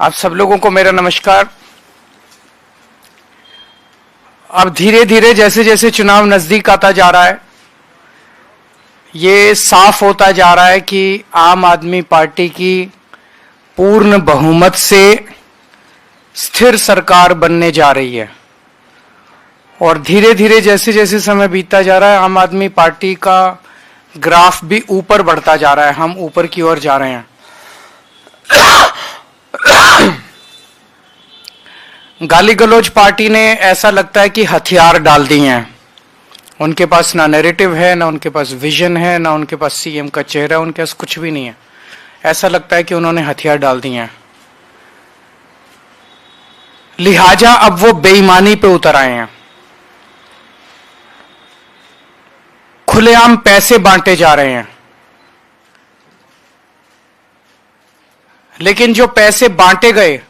आप सब लोगों को मेरा नमस्कार। अब धीरे धीरे जैसे जैसे चुनाव नजदीक आता जा रहा है, ये साफ होता जा रहा है कि आम आदमी पार्टी की पूर्ण बहुमत से स्थिर सरकार बनने जा रही है। और धीरे धीरे जैसे जैसे समय बीतता जा रहा है, आम आदमी पार्टी का ग्राफ भी ऊपर बढ़ता जा रहा है। हम ऊपर की ओर जा रहे हैं। गाली गलौज पार्टी ने ऐसा लगता है कि हथियार डाल दिए हैं। उनके पास ना नैरेटिव है, ना उनके पास विजन है, ना उनके पास सीएम का चेहरा, उनके पास कुछ भी नहीं है। ऐसा लगता है कि उन्होंने हथियार डाल दिए हैं। लिहाजा अब वो बेईमानी पे उतर आए हैं। खुलेआम पैसे बांटे जा रहे हैं। लेकिन जो पैसे बांटे गए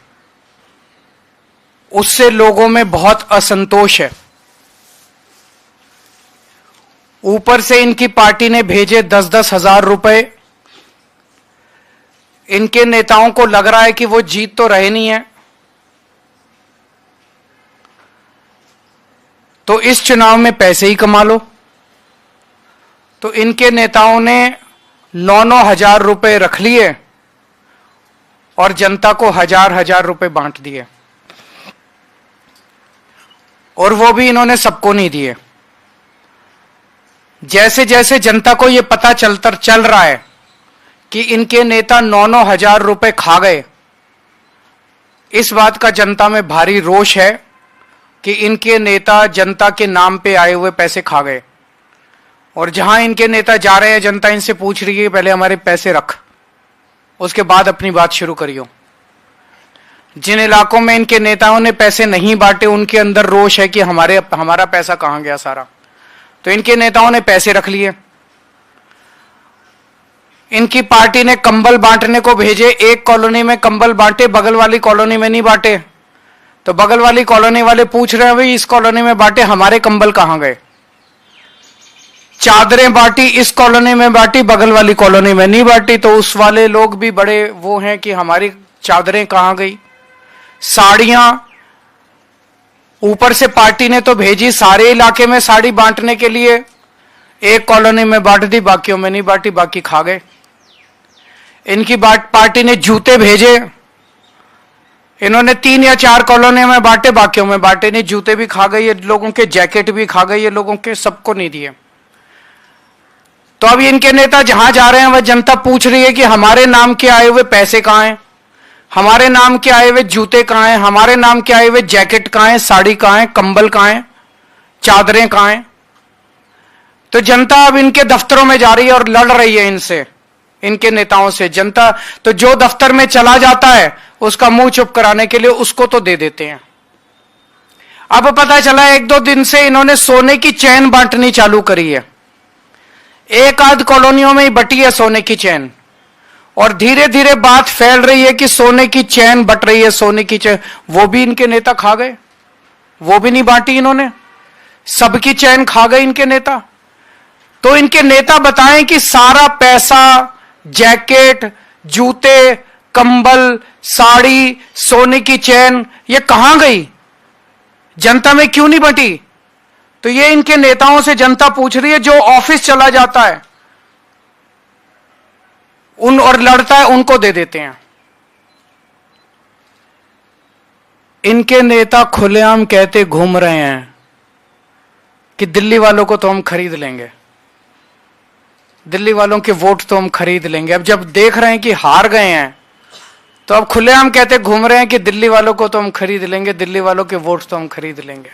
उससे लोगों में बहुत असंतोष है। ऊपर से इनकी पार्टी ने भेजे 10-10 हजार रुपए। इनके नेताओं को लग रहा है कि वो जीत तो रहे नहीं है, तो इस चुनाव में पैसे ही कमा लो। तो इनके नेताओं ने 9-9 हजार रुपए रख लिए और जनता को 1000-1000 रुपए बांट दिए, और वो भी इन्होंने सबको नहीं दिए। जैसे जैसे जनता को यह पता चल रहा है कि इनके नेता 9-9 हजार रुपए खा गए, इस बात का जनता में भारी रोष है कि इनके नेता जनता के नाम पे आए हुए पैसे खा गए। और जहां इनके नेता जा रहे हैं, जनता इनसे पूछ रही है पहले हमारे पैसे रख, उसके बाद अपनी बात शुरू करियो। जिन इलाकों में इनके नेताओं ने पैसे नहीं बांटे, उनके अंदर रोष है कि हमारा पैसा कहां गया सारा। तो इनके नेताओं ने पैसे रख लिए। इनकी पार्टी ने कंबल बांटने को भेजे। एक कॉलोनी में कंबल बांटे, बगल वाली कॉलोनी में नहीं बांटे। तो बगल वाली कॉलोनी वाले पूछ रहे हैं, भाई इस कॉलोनी में बांटे, हमारे कंबल कहां गए। चादरें बांटी, इस कॉलोनी में बांटी, बगल वाली कॉलोनी में नहीं बांटी। तो उस वाले लोग भी बड़े वो हैं कि हमारी चादरें कहां गई। साड़ियां ऊपर से पार्टी ने तो भेजी सारे इलाके में साड़ी बांटने के लिए, एक कॉलोनी में बांट दी, बाकियों में नहीं बांटी, बाकी खा गए। इनकी पार्टी ने जूते भेजे, इन्होंने 3 या 4 कॉलोनी में बांटे, बाकियों में बांटे नहीं। जूते भी खा गए ये लोगों के, जैकेट भी खा गए ये लोगों के, सबको नहीं दिए। तो अब इनके नेता जहां जा रहे हैं वह जनता पूछ रही है कि हमारे नाम के आए हुए पैसे कहां हैं, हमारे नाम के आए हुए जूते कहां हैं, हमारे नाम के आए हुए जैकेट कहां हैं, साड़ी कहां है, कंबल कहां है, चादरें कहां हैं। तो जनता अब इनके दफ्तरों में जा रही है और लड़ रही है इनसे, इनके नेताओं से। जनता तो जो दफ्तर में चला जाता है उसका मुंह चुप कराने के लिए उसको तो दे देते हैं। अब पता चला 1-2 दिन से इन्होंने सोने की चैन बांटनी चालू करी है। एक आध कॉलोनियों में ही बटी है सोने की चैन, और धीरे धीरे बात फैल रही है कि सोने की चैन बट रही है, सोने की चैन। वो भी इनके नेता खा गए, वो भी नहीं बांटी इन्होंने, सबकी चैन खा गए इनके नेता। तो इनके नेता बताएं कि सारा पैसा, जैकेट, जूते, कंबल, साड़ी, सोने की चैन, ये कहां गई, जनता में क्यों नहीं बटी। तो ये इनके नेताओं से जनता पूछ रही है। जो ऑफिस चला जाता है उन और लड़ता है, उनको दे देते हैं। इनके नेता खुलेआम कहते घूम रहे हैं कि दिल्ली वालों को तो हम खरीद लेंगे, दिल्ली वालों के वोट तो हम खरीद लेंगे। अब जब देख रहे हैं कि हार गए हैं, तो अब खुलेआम कहते घूम रहे हैं कि दिल्ली वालों को तो हम खरीद लेंगे, दिल्ली वालों के वोट तो हम खरीद लेंगे।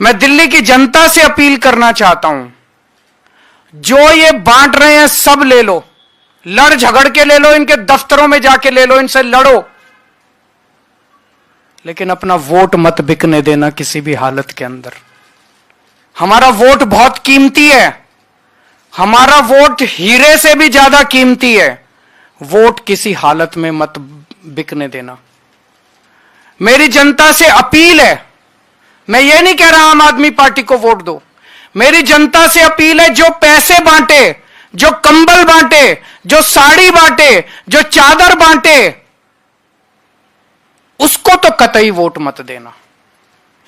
मैं दिल्ली की जनता से अपील करना चाहता हूं, जो ये बांट रहे हैं सब ले लो, लड़ झगड़ के ले लो, इनके दफ्तरों में जाके ले लो, इनसे लड़ो, लेकिन अपना वोट मत बिकने देना किसी भी हालत के अंदर। हमारा वोट बहुत कीमती है, हमारा वोट हीरे से भी ज्यादा कीमती है। वोट किसी हालत में मत बिकने देना। मेरी जनता से अपील है, मैं ये नहीं कह रहा आम आदमी पार्टी को वोट दो, मेरी जनता से अपील है, जो पैसे बांटे, जो कंबल बांटे, जो साड़ी बांटे, जो चादर बांटे, उसको तो कतई वोट मत देना।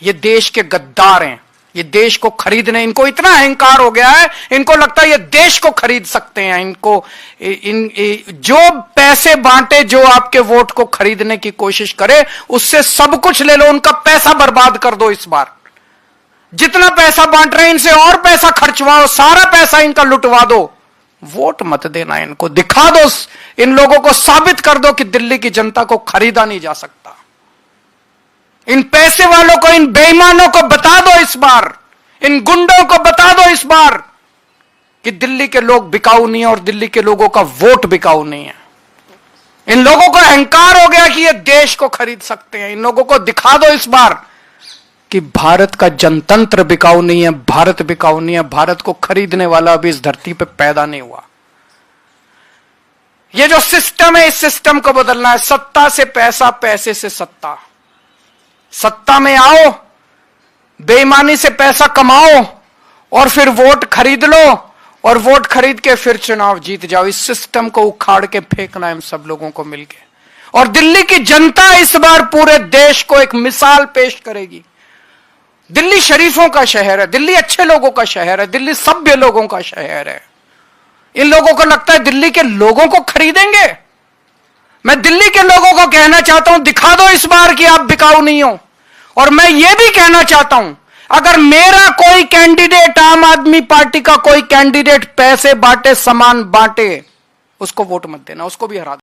ये देश के गद्दार हैं, ये देश को खरीदने, इनको इतना अहंकार हो गया है, इनको लगता है ये देश को खरीद सकते हैं। इनको जो पैसे बांटे, जो आपके वोट को खरीदने की कोशिश करे, उससे सब कुछ ले लो, उनका पैसा बर्बाद कर दो। इस बार जितना पैसा बांट रहे हैं इनसे और पैसा खर्चवाओ, सारा पैसा इनका लुटवा दो। वोट मत देना इनको, दिखा दो, इन लोगों को साबित कर दो कि दिल्ली की जनता को खरीदा नहीं जा सकता। इन पैसे वालों को, इन बेईमानों को बता दो इस बार, इन गुंडों को बता दो इस बार कि दिल्ली के लोग बिकाऊ नहीं है और दिल्ली के लोगों का वोट बिकाऊ नहीं है। इन लोगों को अहंकार हो गया कि ये देश को खरीद सकते हैं। इन लोगों को दिखा दो इस बार कि भारत का जनतंत्र बिकाऊ नहीं है, भारत बिकाऊ नहीं है, भारत को खरीदने वाला अभी इस धरती पे पैदा नहीं हुआ। ये जो सिस्टम है, इस सिस्टम को बदलना है। सत्ता से पैसा, पैसे से सत्ता। सत्ता में आओ, बेईमानी से पैसा कमाओ और फिर वोट खरीद लो और वोट खरीद के फिर चुनाव जीत जाओ। इस सिस्टम को उखाड़ के फेंकना है हम सब लोगों को मिलके। और दिल्ली की जनता इस बार पूरे देश को एक मिसाल पेश करेगी। दिल्ली शरीफों का शहर है, दिल्ली अच्छे लोगों का शहर है, दिल्ली सभ्य लोगों का शहर है। इन लोगों को लगता है दिल्ली के लोगों को खरीदेंगे। मैं दिल्ली के लोगों को कहना चाहता हूं, दिखा दो इस बार कि आप बिकाऊ नहीं हो। और मैं यह भी कहना चाहता हूं, अगर मेरा कोई कैंडिडेट, आम आदमी पार्टी का कोई कैंडिडेट पैसे बांटे, सामान बांटे, उसको वोट मत देना, उसको भी हरा दो।